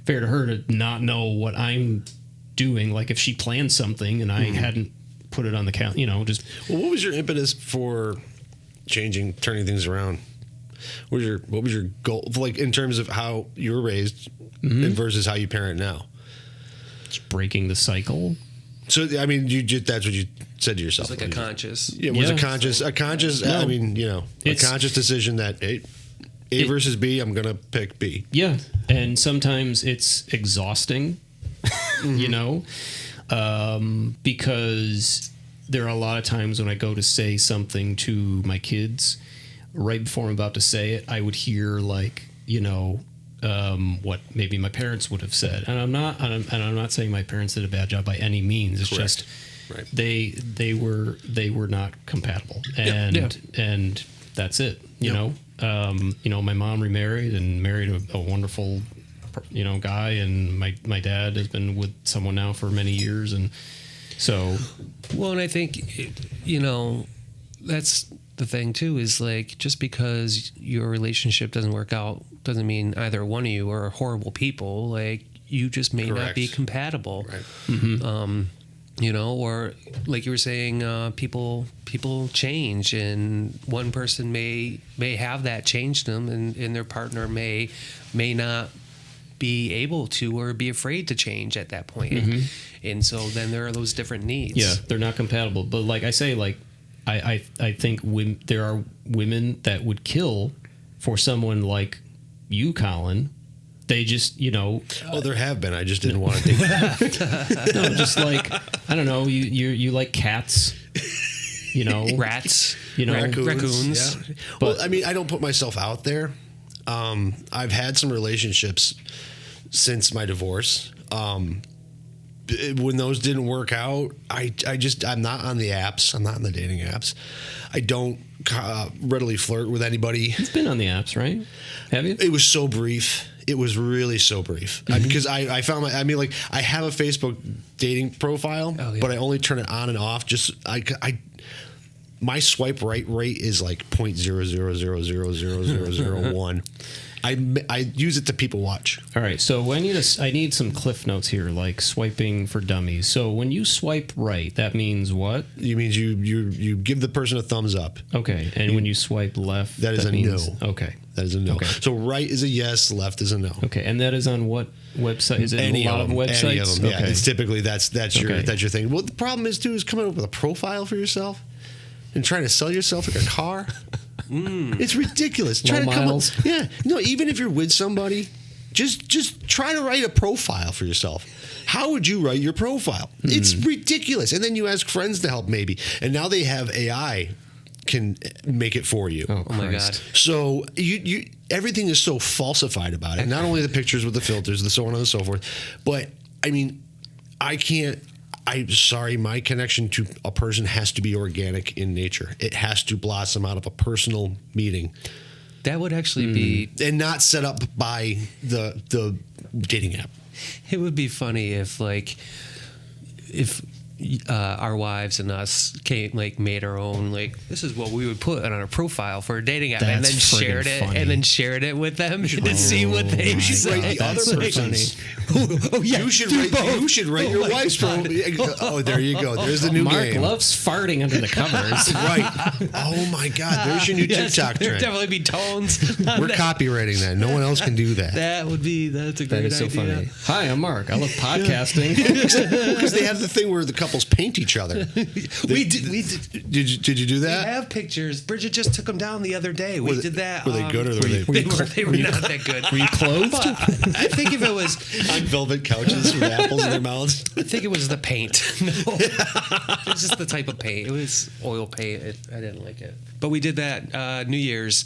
fair to her to not know what I'm doing. Like if she planned something and I hadn't put it on the calendar, Well, what was your impetus for turning things around? What was your goal, in terms of how you were raised and versus how you parent now? Just breaking the cycle. So, I mean, that's what you said to yourself. It's like a conscious. Yeah, it was a conscious. No, I mean, a conscious decision that A versus B, I'm going to pick B. Yeah, and sometimes it's exhausting, because there are a lot of times when I go to say something to my kids, right before I'm about to say it, I would hear what maybe my parents would have said, and I'm not saying my parents did a bad job by any means. It's Correct. just Right. They were not compatible, and that's it. You know, my mom remarried and married a wonderful, guy, and my dad has been with someone now for many years, and so. Well, and I think, that's the thing too, is like, just because your relationship doesn't work out doesn't mean either one of you are horrible people. Like, you just may not be compatible. Right. Mm-hmm. Or like you were saying, people change, and one person may have that change them, and their partner may not be able to, or be afraid to change at that point. Mm-hmm. And so then there are those different needs. Yeah, they're not compatible. But like I say, like I think there are women that would kill for someone like you, Colin. They just, Oh, there have been. I just didn't want to take that. no, just like, I don't know, you like cats, Rats, raccoons. Yeah. But, well, I mean, I don't put myself out there. I've had some relationships since my divorce. When those didn't work out, I'm not on the apps. I'm not on the dating apps. I don't readily flirt with anybody. It's been on the apps, right? Have you? It was so brief. It was really so brief. Mm-hmm. Because I found I have a Facebook dating profile, but I only turn it on and off. My swipe right rate is like 0.00000001. I use it to people watch. All right, so I need some cliff notes here, like swiping for dummies. So when you swipe right, that means what? You means you give the person a thumbs up. Okay, and when you swipe left, that is means, no. Okay, that is a no. Okay. So right is a yes, left is a no. Okay, and that is on what website? Is it Any a lot of websites? Any of them. Yeah, okay. it's typically that's your thing. Well, the problem is too is coming up with a profile for yourself and trying to sell yourself like a car. It's ridiculous. Try to miles. come up, even if you're with somebody, just try to write a profile for yourself. How would you write your profile? It's ridiculous. And then you ask friends to help maybe. And now they have AI can make it for you. Oh my God. So you everything is so falsified about it. Not only the pictures with the filters, the so on and so forth, but I mean, I'm sorry, my connection to a person has to be organic in nature. It has to blossom out of a personal meeting. That would actually be... And not set up by the dating app. It would be funny if our wives and us made our own, this is what we would put on our profile for a dating app. That's and then shared it with them to see what they say. Write the other person's. Oh yeah, you should write your wife's profile. Oh, there you go. There's the new Mark game. loves farting under the covers. Right. Oh my God. There's your new TikTok There'd trend. definitely be tones. We're copywriting that. No one else can do that. That's a great That is so idea. funny. Hi, I'm Mark. I love podcasting. Because they have the thing where the couples paint each other. We did. Did you do We that? have pictures. Bridget just took them down the other day. We did that. Were they good or were they? They were not that good. Were you clothed? But I think if it was, On velvet couches with apples in their mouths. I think it was the paint. No, it was just the type of paint. It was oil paint. I didn't like it. But we did that New Year's.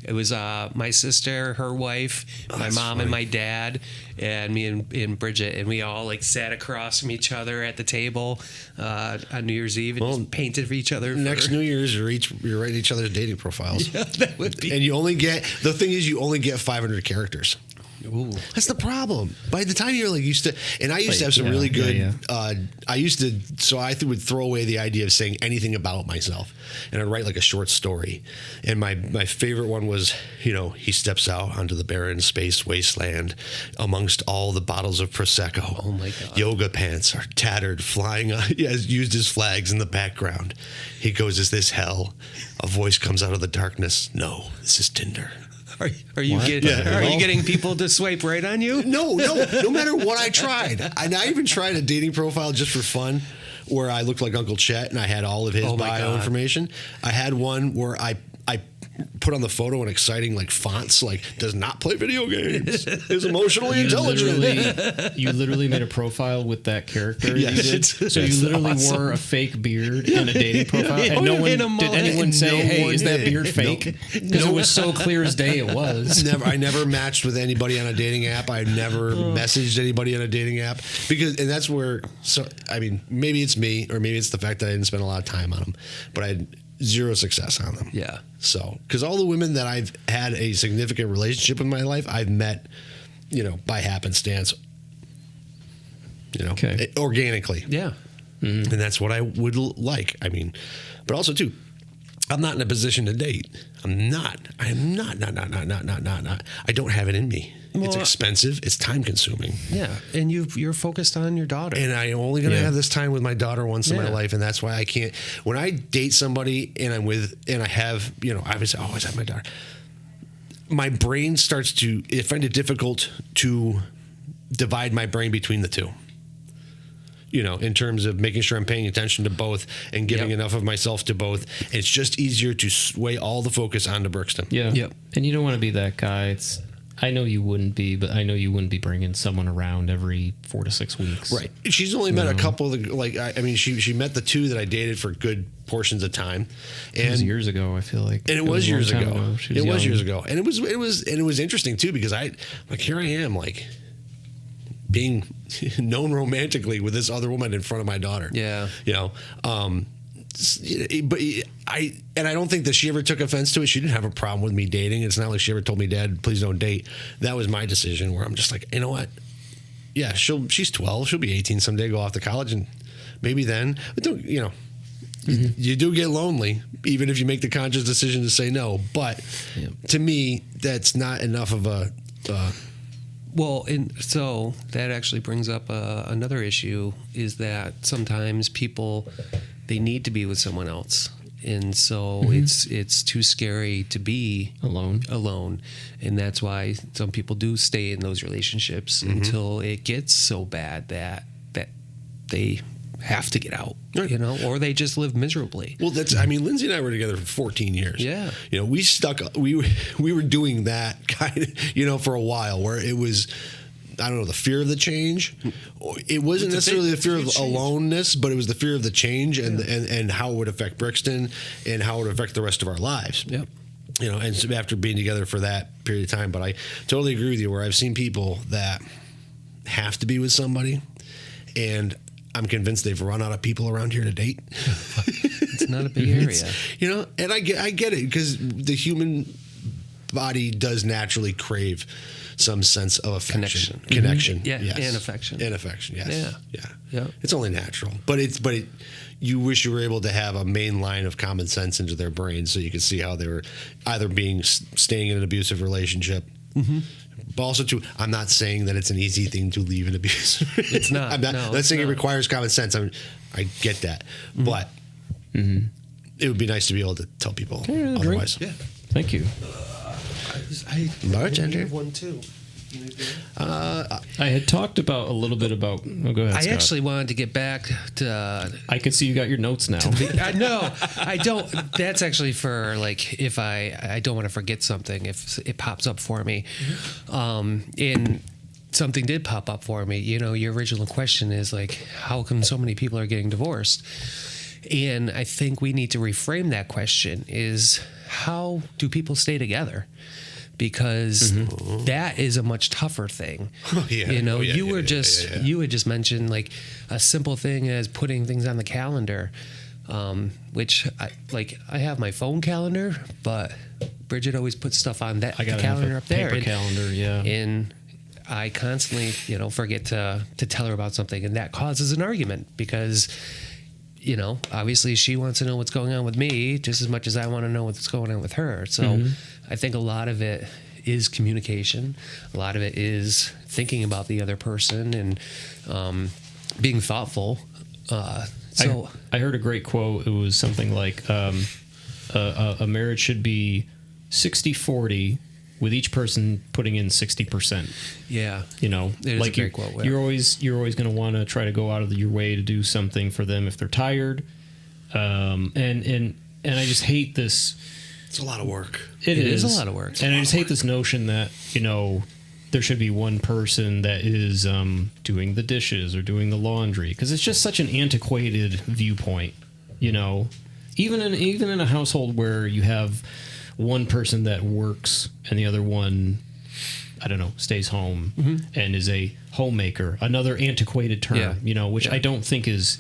It was my sister, her wife, my mom, and my dad, and me and Bridget, and we all sat across from each other at the table on New Year's Eve and just painted for each other. Next New Year's, you're writing each other's dating profiles. Yeah, that would be. And you only get 500 characters. Ooh. That's the problem. By the time you're used to, and I used to have some really good. I would throw away the idea of saying anything about myself, and I'd write a short story. And my favorite one was, he steps out onto the barren space wasteland amongst all the bottles of prosecco. Oh my God! Yoga pants are tattered, flying. He has used as flags in the background. He goes, "Is this hell?" A voice comes out of the darkness. No, this is Tinder. Are you getting people to swipe right on you? No. No matter what I tried, and I even tried a dating profile just for fun, where I looked like Uncle Chet and I had all of his bio information. I had one where put on the photo in exciting like fonts, like does not play video games, is emotionally intelligent. You literally made a profile with that character. Yes, you did. So you literally wore a fake beard in a dating profile, and no one did anyone say, "Hey, is that beard fake?" Because it was so clear as day it was. I never matched with anybody on a dating app. I never messaged anybody on a dating app and that's where. So I mean, maybe it's me, or maybe it's the fact that I didn't spend a lot of time on them, but I had zero success on them. Yeah. So, because all the women that I've had a significant relationship in my life, I've met, by happenstance, organically. Yeah. Mm-hmm. And that's what I would like. I mean, but also too, I'm not in a position to date. I'm not. I don't have it in me. It's expensive. It's time consuming. Yeah, and you're focused on your daughter. And I'm only going to have this time with my daughter once in my life, and that's why I can't. When I date somebody and I have, obviously, always have my daughter. My brain starts to. I find it difficult to divide my brain between the two. In terms of making sure I'm paying attention to both and giving enough of myself to both. It's just easier to sway all the focus onto Brixton. Yeah. Yep. And you don't want to be that guy. I know you wouldn't be, but I know you wouldn't be bringing someone around every 4 to 6 weeks. Right. She's only met a couple of she met the two that I dated for good portions of time. And it was years ago, I feel like. And it was years ago. It was years ago. And it was interesting too, because here I am, being known romantically with this other woman in front of my daughter. Yeah. But I don't think that she ever took offense to it. She didn't have a problem with me dating. It's not like she ever told me, "Dad, please don't date." That was my decision, where I'm just like, you know what? Yeah, she's 12. She'll be 18 someday, go off to college, and maybe then. But don't, you do get lonely, even if you make the conscious decision to say no. But to me, that's not enough of a... Well, and so that actually brings up another issue, is that sometimes people, they need to be with someone else. And so it's too scary to be alone. And that's why some people do stay in those relationships until it gets so bad that they have to get out, or they just live miserably. Well, Lindsay and I were together for 14 years. Yeah. We were doing that kind of, for a while, where it was, I don't know, the fear of the change. It wasn't necessarily the fear of aloneness, but it was the fear of the change and how it would affect Brixton and how it would affect the rest of our lives. Yep. And so after being together for that period of time, but I totally agree with you, where I've seen people that have to be with somebody, and I'm convinced they've run out of people around here to date. It's not a big area. And I get it, because the human body does naturally crave some sense of affection. Connection. Yeah, yes. And affection. Yes. Yeah. It's only natural. But you wish you were able to have a main line of common sense into their brain, so you could see how they were either staying in an abusive relationship. But also, too, I'm not saying that it's an easy thing to leave an abuse. It's not. I'm not saying it requires common sense. I get that. But it would be nice to be able to tell people otherwise. Yeah. Thank you. Bartender. One too. I had talked about a little bit about. Oh, go ahead, I Scott. actually wanted to get back to. I can see you got your notes now. No, I don't. That's actually for if I don't want to forget something, if it pops up for me, and something did pop up for me. Your original question is how come so many people are getting divorced? And I think we need to reframe that question: is how do people stay together? Because that is a much tougher thing. You had just mentioned a simple thing as putting things on the calendar, which I have my phone calendar, but Bridget always puts stuff on that calendar up there. Paper calendar, yeah. And I constantly, forget to tell her about something, and that causes an argument because, obviously she wants to know what's going on with me just as much as I want to know what's going on with her. So I think a lot of it is communication. A lot of it is thinking about the other person and being thoughtful. I heard a great quote. It was something like, a marriage should be 60-40 with each person putting in 60%. Yeah. It is a great quote. Yeah. You're always going to want to try to go out of your way to do something for them if they're tired. And I just hate this It's a lot of work. It is a lot of work. And I just hate this notion that, there should be one person that is doing the dishes or doing the laundry, because it's just such an antiquated viewpoint. Even in a household where you have one person that works and the other one, I don't know, stays home and is a homemaker, another antiquated term, which I don't think is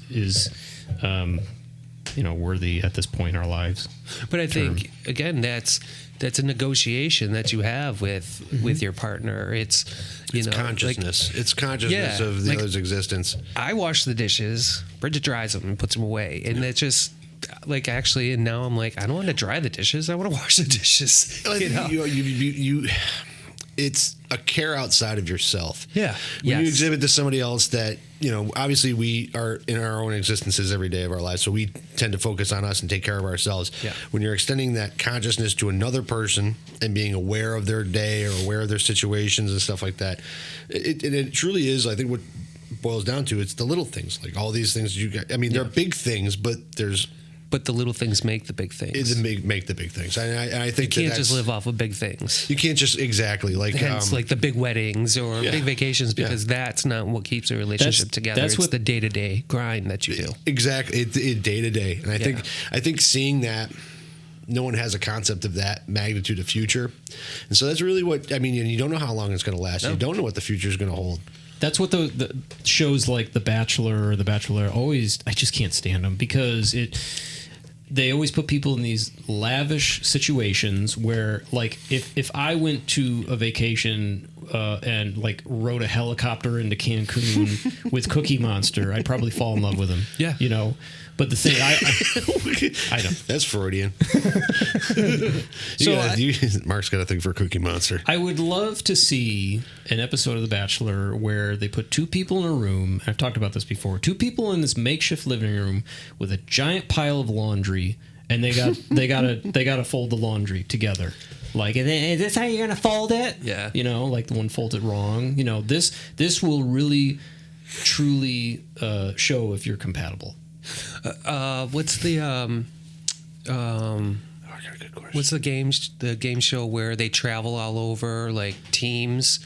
worthy at this point in our lives. But I think, again, that's a negotiation that you have with your partner. It's consciousness. It's consciousness of the other's existence. I wash the dishes, Bridget dries them and puts them away. And it's just actually, and now I'm like, I don't want to dry the dishes. I want to wash the dishes. It's a care outside of yourself. Yeah. When you exhibit to somebody else that, obviously we are in our own existences every day of our lives. So we tend to focus on us and take care of ourselves. Yeah. When you're extending that consciousness to another person and being aware of their day or aware of their situations and stuff like that, it truly is, I think, what boils down to, it's the little things, like all these things you got. I mean, they're big things, but the little things make the big things. Make the big things. And I think you can't just live off of big things. You can't just hence like the big weddings or big vacations, because that's not what keeps a relationship together. It's what the day-to-day grind that you do. Exactly. It day to day. And I think seeing that no one has a concept of that magnitude of future. And so that's really what, and you don't know how long it's going to last. No. You don't know what the future is going to hold. That's what the shows like The Bachelor or The Bachelor always, I just can't stand them, because they always put people in these lavish situations where, like, if I went to a vacation and like rode a helicopter into Cancun with Cookie Monster, I'd probably fall in love with him. Yeah. But the thing, I don't. That's Freudian. Mark's got a thing for Cookie Monster. I would love to see an episode of The Bachelor where they put two people in a room. I've talked about this before. Two people in this makeshift living room with a giant pile of laundry, and they gotta fold the laundry together. Like, is this how you're gonna fold it? Yeah. Like the one folded wrong. This will really, truly show if you're compatible. What's the what's the game show where they travel all over, like teams?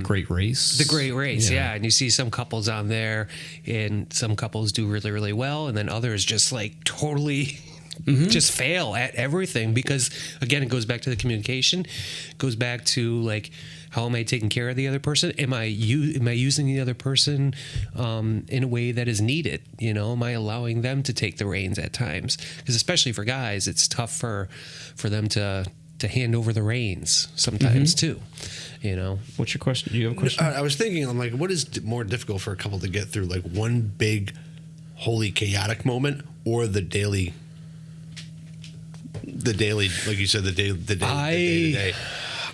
Great Race. The Great Race, yeah. And you see some couples on there, and some couples do really, really well, and then others just like totally just fail at everything, because again, it goes back to the communication. It goes back to like, how am I taking care of the other person? Am I using the other person in a way that is needed? Am I allowing them to take the reins at times? Because especially for guys, it's tough for them to hand over the reins sometimes too. What's your question? Do you have a question? I was thinking, I'm like, what is more difficult for a couple to get through? Like one big, holy chaotic moment, or the daily, like you said, the day to day.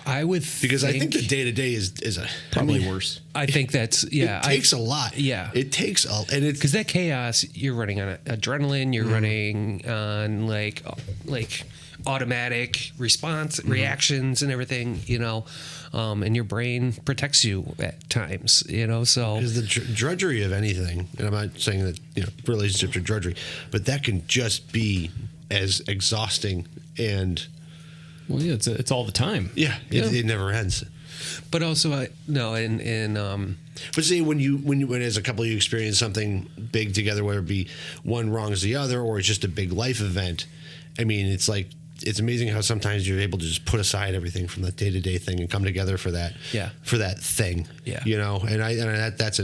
I would because I think the day to day is probably worse. I think that's it takes a lot. Yeah, it takes and it's because that chaos, you're running on adrenaline, you're running on like automatic response reactions and everything, and your brain protects you at times, so because the drudgery of anything, and I'm not saying that relationships are drudgery, but that can just be as exhausting and. Well, yeah, it's all the time. Yeah, it never ends. But also, but see, when as a couple you experience something big together, whether it be one wrongs the other or it's just a big life event. It's like it's amazing how sometimes you're able to just put aside everything from that day to day thing and come together for that. Yeah. For that thing. Yeah. And that's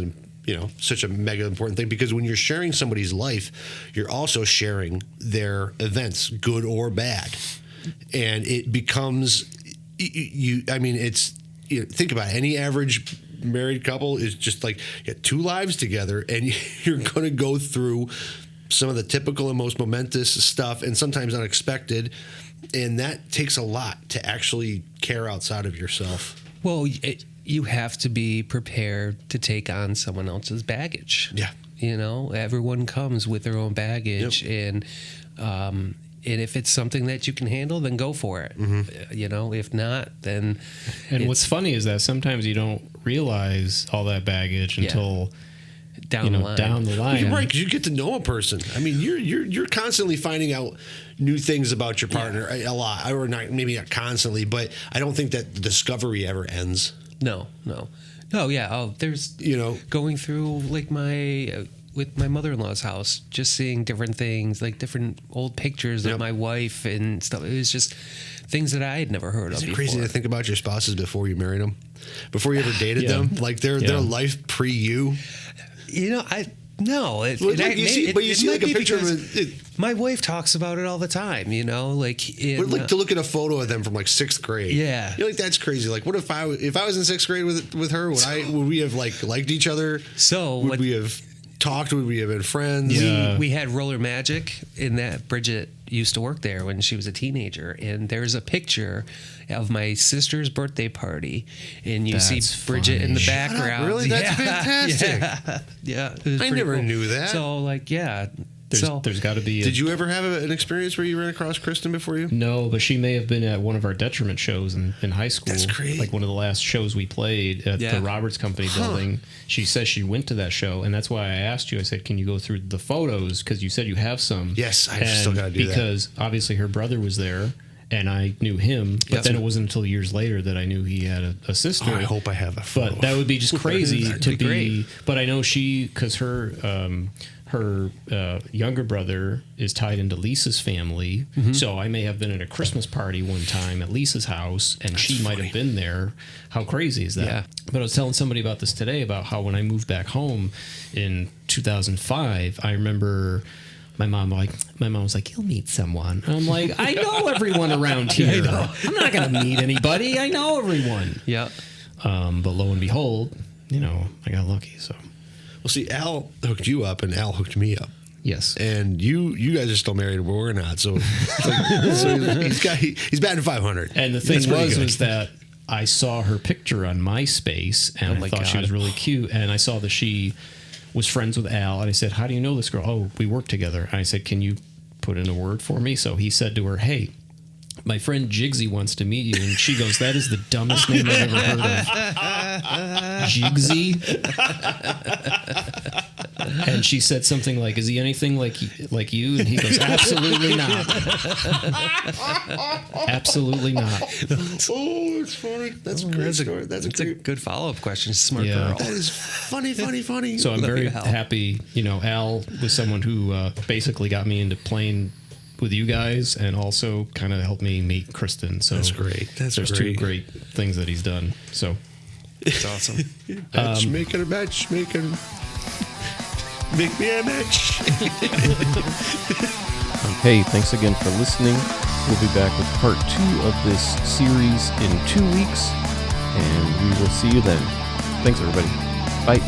such a mega important thing, because when you're sharing somebody's life, you're also sharing their events, good or bad. And it becomes think about it. Any average married couple is just like you got two lives together, and you're going to go through some of the typical and most momentous stuff, and sometimes unexpected, and that takes a lot to actually care outside of yourself. Well, you have to be prepared to take on someone else's baggage. Yeah, everyone comes with their own baggage, yep. And if it's something that you can handle, then go for it. If not, then. And what's funny is that sometimes you don't realize all that baggage until down the line. Down the line. You're right, because you get to know a person. I mean, you're constantly finding out new things about your partner a lot, or not, maybe not constantly, but I don't think that the discovery ever ends. No. Yeah. Oh, there's going through like with my mother-in-law's house, just seeing different things, like different old pictures of my wife and stuff. It was just things that I had never heard of before. Is it crazy to think about your spouses before you married them? Before you ever dated them? Like their life pre you? No. But you see like a picture of it. My wife talks about it all the time, like to look at a photo of them from like 6th grade. Yeah. You're like, that's crazy. Like, what if I was in 6th grade with her? Would we have liked each other? So would we have talked? Would we have been friends? Yeah. We had Roller Magic in that Bridget used to work there when she was a teenager, and there's a picture of my sister's birthday party, and you see Bridget in the background. Really? That's fantastic. Yeah. I never knew that. So there's got to be. Did you ever have an experience where you ran across Kristen before you? No, but she may have been at one of our Detriment shows in high school. That's great. Like one of the last shows we played at the Roberts Company building. She says she went to that show, and that's why I asked you. I said, "Can you go through the photos?" Because you said you have some. Yes, I've still got to do that. Because obviously her brother was there. And I knew him, but then it wasn't until years later that I knew he had a sister. Oh, I hope I have a photo. But that would be just crazy to be. But I know because her younger brother is tied into Lisa's family, so I may have been at a Christmas party one time at Lisa's house, and she might have been there. How crazy is that? Yeah. But I was telling somebody about this today about how when I moved back home in 2005, I remember. My mom was like, "You'll meet someone." And I'm like, "I know everyone around here. I'm not going to meet anybody. I know everyone." Yeah. But lo and behold, I got lucky. So. Well, see, Al hooked you up, and Al hooked me up. Yes. And you guys are still married, but we're not. So, he's batting 500. And the thing was that I saw her picture on MySpace, and I thought she was really cute. And I saw that she was friends with Al, and I said, "How do you know this girl?" "Oh, we work together." And I said, "Can you put in a word for me?" So he said to her, "Hey, my friend Jigsy wants to meet you." And she goes, "That is the dumbest name I've ever heard of." Jigsy? And she said something like, "Is he anything like you?" And he goes, "Absolutely not." Absolutely not. Oh, it's funny. That's a great story. That's a good follow-up question. Smart girl. That is funny. So I'm very happy. Al was someone who basically got me into playing with you guys, and also kind of helped me meet Kristen. So that's great. There's two great things that he's done. So it's awesome. Matchmaker. Make me a match. Hey, thanks again for listening. We'll be back with part 2 of this series in 2 weeks, and we will see you then. Thanks, everybody. Bye.